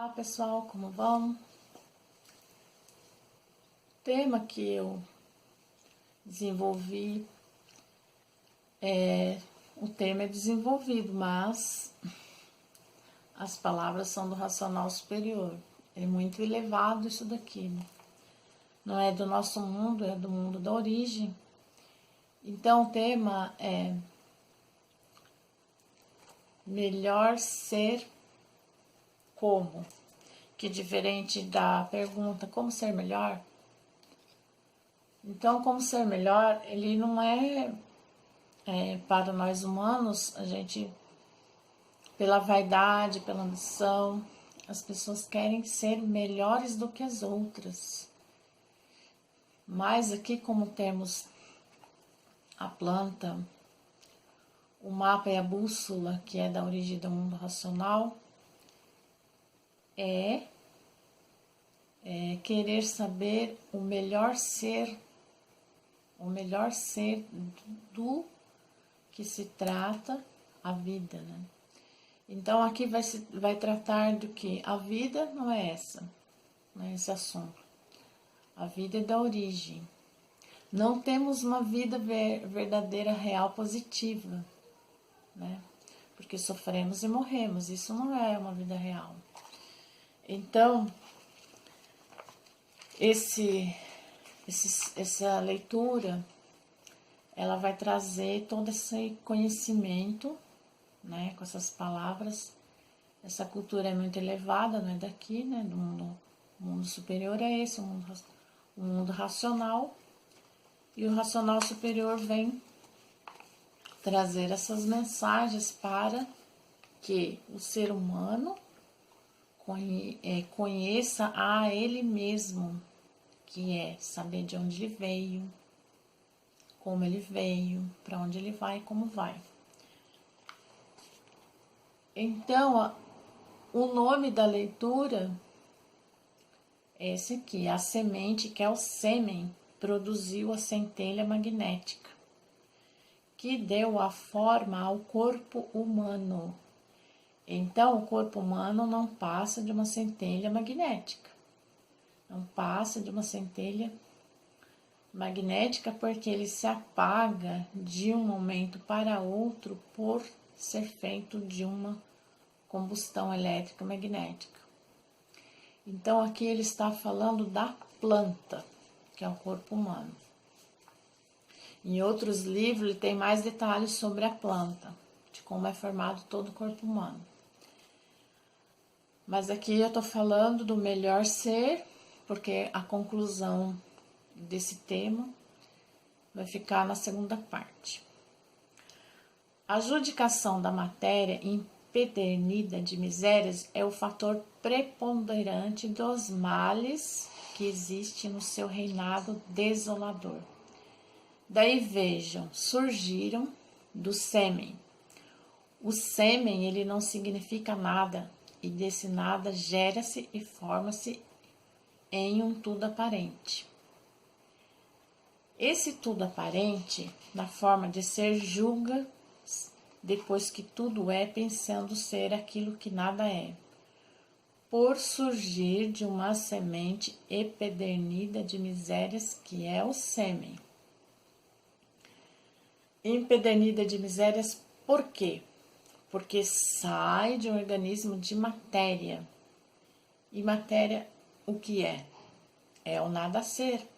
Olá pessoal, como vão? O tema que eu desenvolvi o tema é desenvolvido, mas as palavras são do racional superior. É muito elevado isso daqui, né? Não é do nosso mundo, é do mundo da origem. Então o tema é melhor ser como? Que diferente da pergunta como ser melhor. Então, como ser melhor, ele não é para nós humanos, a gente, pela vaidade, pela ambição, as pessoas querem ser melhores do que as outras. Mas aqui, como temos a planta, o mapa e a bússola, que é da origem do mundo racional, é querer saber o melhor ser do que se trata a vida, né? Então aqui vai tratar do que a vida não é essa, não é esse assunto. A vida é da origem. Não temos uma vida verdadeira, real, positiva, né? Porque sofremos e morremos. Isso não é uma vida real. Então, essa leitura, ela vai trazer todo esse conhecimento, né, com essas palavras. Essa cultura é muito elevada, não é daqui, né, do mundo. O mundo superior é esse, o mundo racional. E o racional superior vem trazer essas mensagens para que o ser humano conheça a ele mesmo, que é saber de onde ele veio, como ele veio, para onde ele vai e como vai. Então, o nome da leitura é esse aqui: a semente, que é o sêmen, produziu a centelha magnética, que deu a forma ao corpo humano. Então, o corpo humano não passa de uma centelha magnética. Não passa de uma centelha magnética porque ele se apaga de um momento para outro por ser feito de uma combustão elétrica magnética. Então, aqui ele está falando da planta, que é o corpo humano. Em outros livros, ele tem mais detalhes sobre a planta, de como é formado todo o corpo humano. Mas aqui eu estou falando do melhor ser, porque a conclusão desse tema vai ficar na segunda parte. A adjudicação da matéria empedernida de misérias é o fator preponderante dos males que existe no seu reinado desolador. Daí vejam, surgiram do sêmen. O sêmen, ele não significa nada, e desse nada gera-se e forma-se em um tudo aparente. Esse tudo aparente, na forma de ser, julga depois que tudo é, pensando ser aquilo que nada é, por surgir de uma semente empedernida de misérias, que é o sêmen. Empedernida de misérias, por quê? Porque sai de um organismo de matéria. E matéria, o que é? É o nada ser.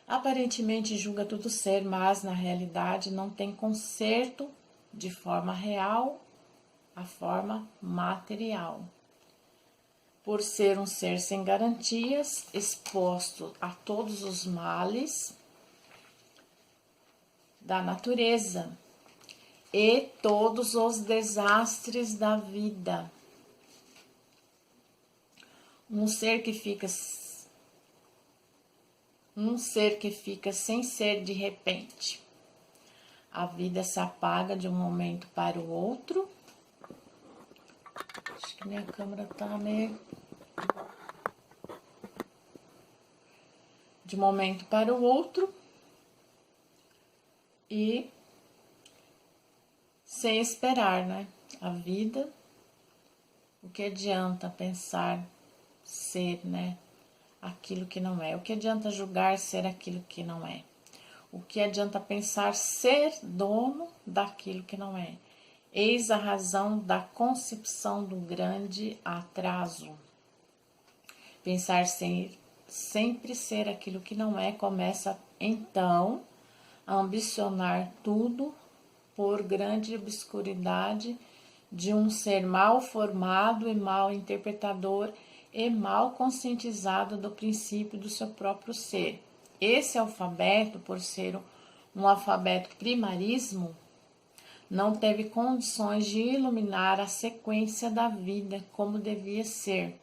Aparentemente julga tudo ser, mas na realidade não tem conserto de forma real a forma material. Por ser um ser sem garantias, exposto a todos os males da natureza e todos os desastres da vida. Um ser que fica sem ser de repente. A vida se apaga de um momento para o outro. Acho que minha câmera tá meio... De um momento para o outro. E sem esperar, né? A vida, O que adianta pensar ser, né, aquilo que não é? O que adianta julgar ser aquilo que não é? O que adianta pensar ser dono daquilo que não é? Eis a razão da concepção do grande atraso. Pensar sempre ser aquilo que não é, começa então a ambicionar tudo por grande obscuridade de um ser mal formado e mal interpretador e mal conscientizado do princípio do seu próprio ser. Esse alfabeto, por ser um alfabeto primarismo, não teve condições de iluminar a sequência da vida como devia ser.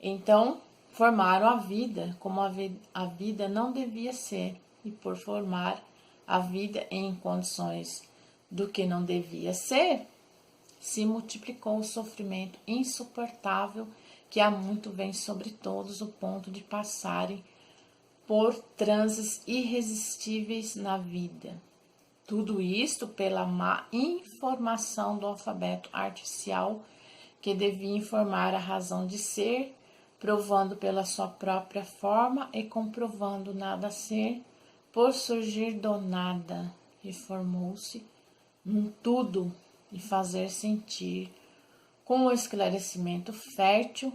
Então, formaram a vida como a vida não devia ser, e por formar a vida em condições do que não devia ser, se multiplicou o sofrimento insuportável que há muito vem sobre todos, o ponto de passarem por transes irresistíveis na vida. Tudo isto pela má informação do alfabeto artificial que devia informar a razão de ser, provando pela sua própria forma e comprovando nada ser, por surgir do nada, e formou-se num tudo e fazer sentir, com o esclarecimento fértil,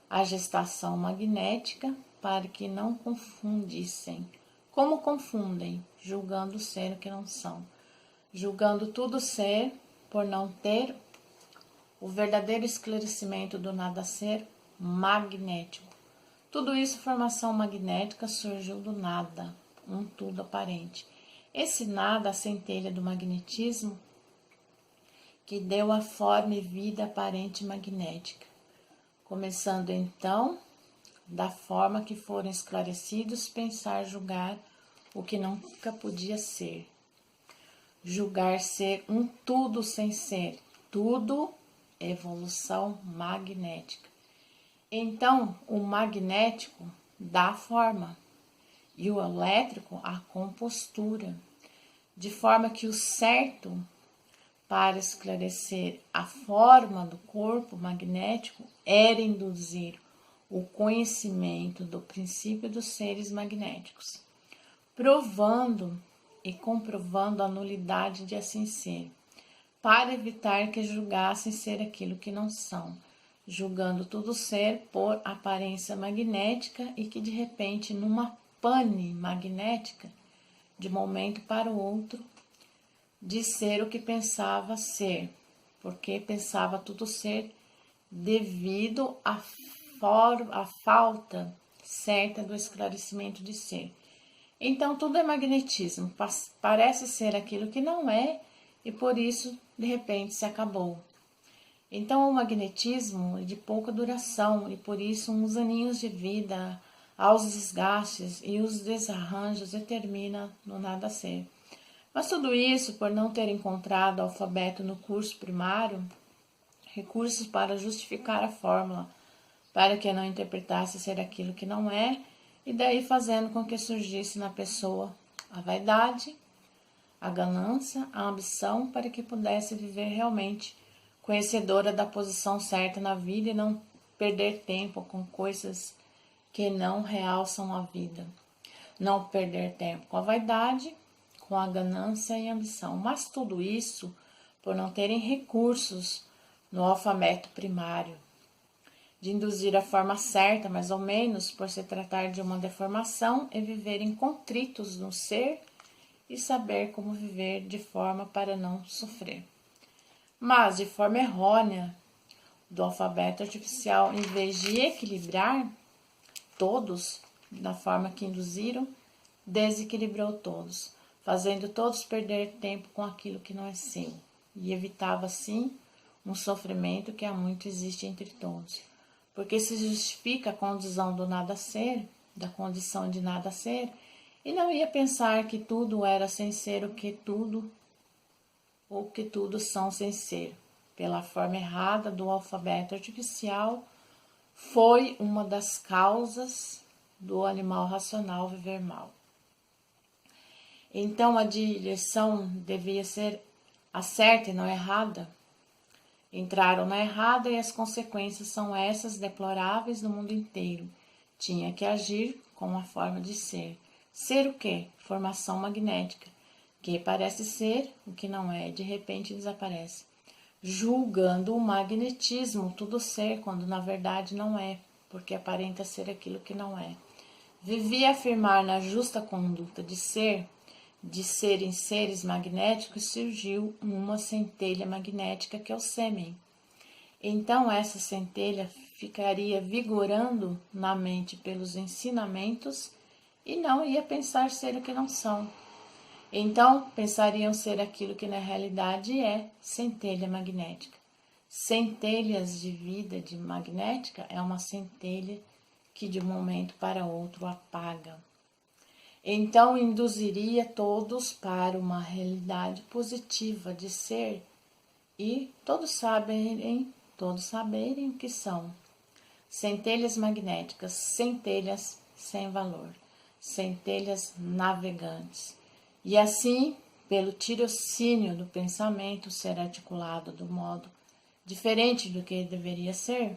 a gestação magnética, para que não confundissem. Como confundem, julgando ser o que não são, julgando tudo ser, por não ter o verdadeiro esclarecimento do nada ser magnético. Tudo isso, formação magnética, surgiu do nada, um tudo aparente. Esse nada, a centelha do magnetismo, que deu a forma e vida aparente magnética. Começando então, da forma que foram esclarecidos, pensar, julgar o que nunca podia ser. Julgar ser um tudo sem ser, tudo evolução magnética. Então, o magnético dá forma e o elétrico a compostura, de forma que o certo para esclarecer a forma do corpo magnético era induzir o conhecimento do princípio dos seres magnéticos, provando e comprovando a nulidade de assim ser, para evitar que julgassem ser aquilo que não são, julgando tudo ser por aparência magnética e que de repente, numa pane magnética, de momento para o outro, de ser o que pensava ser, porque pensava tudo ser devido à falta certa do esclarecimento de ser. Então, tudo é magnetismo, parece ser aquilo que não é e por isso, de repente, se acabou. Então, o magnetismo é de pouca duração e por isso uns aninhos de vida aos desgastes e os desarranjos determina no nada ser. Mas tudo isso por não ter encontrado alfabeto no curso primário, recursos para justificar a fórmula, para que não interpretasse ser aquilo que não é, e daí fazendo com que surgisse na pessoa a vaidade, a ganância, a ambição, para que pudesse viver realmente conhecedora da posição certa na vida e não perder tempo com coisas que não realçam a vida. Não perder tempo com a vaidade, com a ganância e a ambição. Mas tudo isso por não terem recursos no alfabeto primário, de induzir a forma certa, mais ou menos, por se tratar de uma deformação, e viverem contritos no ser e saber como viver de forma para não sofrer. Mas, de forma errônea, do alfabeto artificial, em vez de equilibrar todos da forma que induziram, desequilibrou todos, fazendo todos perder tempo com aquilo que não é seu, e evitava, assim, um sofrimento que há muito existe entre todos, porque se justifica a condição do nada ser, da condição de nada ser, e não ia pensar que tudo era sem ser o que tudo, ou que tudo são sem ser, pela forma errada do alfabeto artificial, foi uma das causas do animal racional viver mal. Então a direção devia ser a certa e não errada, Entraram na errada e as consequências são essas deploráveis no mundo inteiro. Tinha que agir com a forma de ser. Ser o quê? Formação magnética, que parece ser o que não é, de repente desaparece. Julgando o magnetismo tudo ser, quando na verdade não é, porque aparenta ser aquilo que não é. Vivia a afirmar na justa conduta de serem seres magnéticos, surgiu uma centelha magnética que é o sêmen. Então essa centelha ficaria vigorando na mente pelos ensinamentos e não ia pensar ser o que não são. Então pensariam ser aquilo que na realidade é centelha magnética. Centelhas de vida de magnética é uma centelha que de um momento para outro apaga. Então induziria todos para uma realidade positiva de ser e todos saberem o que são. Centelhas magnéticas, centelhas sem valor, centelhas navegantes. E assim, pelo tirocínio do pensamento ser articulado do modo diferente do que deveria ser,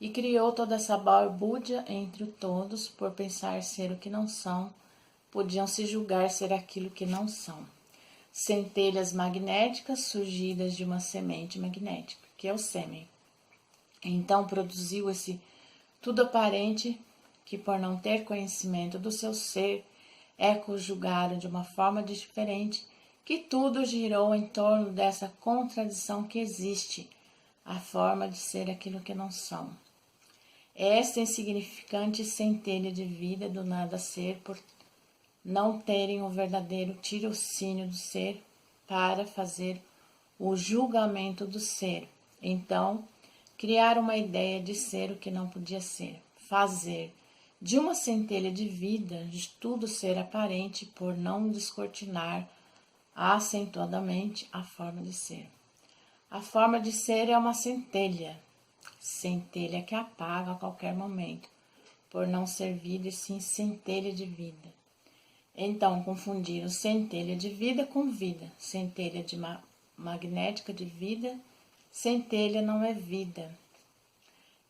e criou toda essa balbúrdia entre todos por pensar ser o que não são, podiam se julgar ser aquilo que não são. Centelhas magnéticas surgidas de uma semente magnética, que é o sêmen. Então produziu esse tudo aparente que, por não ter conhecimento do seu ser, é conjugado de uma forma diferente, que tudo girou em torno dessa contradição que existe, a forma de ser aquilo que não são. Esta insignificante centelha de vida do nada ser, por não terem o verdadeiro tirocínio do ser para fazer o julgamento do ser. Então, criar uma ideia de ser o que não podia ser, fazer de uma centelha de vida de tudo ser aparente por não descortinar acentuadamente a forma de ser. A forma de ser é uma centelha que apaga a qualquer momento, por não ser vida e sim centelha de vida. Então, confundiram centelha de vida com vida, centelha de magnética de vida, centelha não é vida.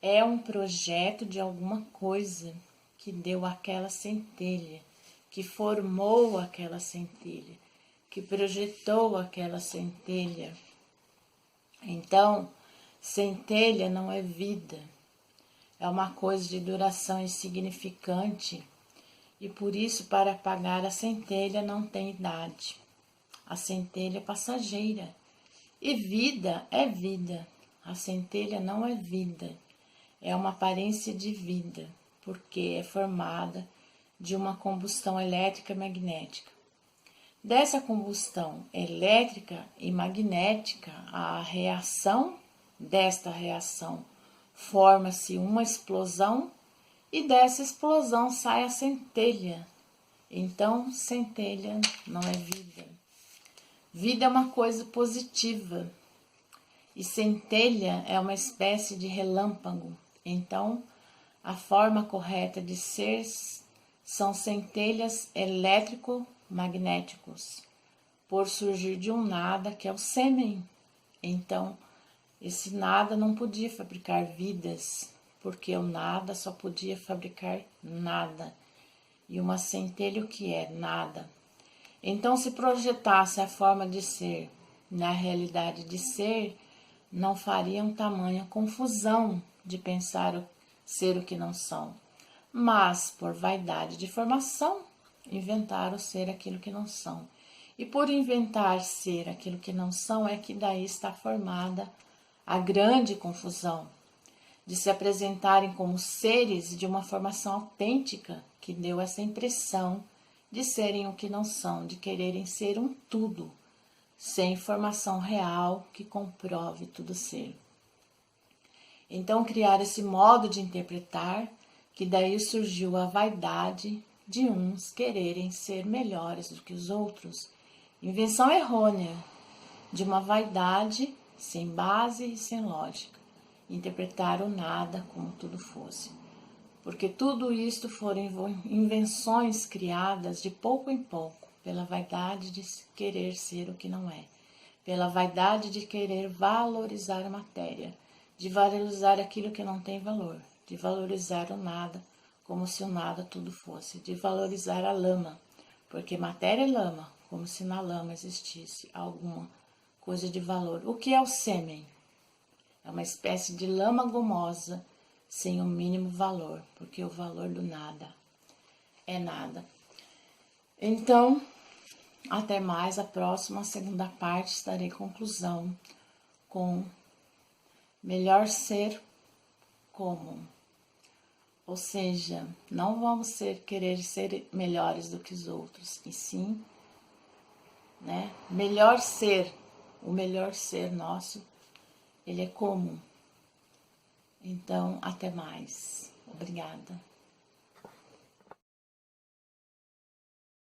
É um projeto de alguma coisa que deu aquela centelha, que formou aquela centelha, que projetou aquela centelha. Então, centelha não é vida, é uma coisa de duração insignificante e por isso para apagar a centelha não tem idade. A centelha é passageira e vida é vida, a centelha não é vida, é uma aparência de vida, porque é formada de uma combustão elétrica e magnética. Dessa combustão elétrica e magnética, a reação desta reação forma-se uma explosão e dessa explosão sai a centelha. Então, centelha não é vida. Vida é uma coisa positiva e centelha é uma espécie de relâmpago. Então, a forma correta de ser são centelhas elétrico-magnéticos, por surgir de um nada que é o sêmen. Então, esse nada não podia fabricar vidas, porque o nada só podia fabricar nada. E uma centelha o que é? Nada. Então, se projetasse a forma de ser na realidade de ser, não fariam tamanha confusão de pensar ser o que não são. Mas, por vaidade de formação, inventaram ser aquilo que não são. E por inventar ser aquilo que não são, é que daí está formada a grande confusão de se apresentarem como seres de uma formação autêntica que deu essa impressão de serem o que não são, de quererem ser um tudo, sem informação real que comprove tudo ser. Então criaram esse modo de interpretar, que daí surgiu a vaidade de uns quererem ser melhores do que os outros. Invenção errônea de uma vaidade sem base e sem lógica. Interpretar o nada como tudo fosse. Porque tudo isto foram invenções criadas de pouco em pouco, pela vaidade de querer ser o que não é, pela vaidade de querer valorizar a matéria, de valorizar aquilo que não tem valor, de valorizar o nada, como se o nada tudo fosse, de valorizar a lama, porque matéria é lama, como se na lama existisse alguma coisa de valor. O que é o sêmen? É uma espécie de lama gomosa, sem o mínimo valor, porque o valor do nada é nada. Então, até mais, a próxima, segunda parte, estarei em conclusão com melhor ser comum. Ou seja, não vamos querer ser melhores do que os outros, e sim, né, melhor ser, o melhor ser nosso, ele é comum. Então, até mais. Obrigada.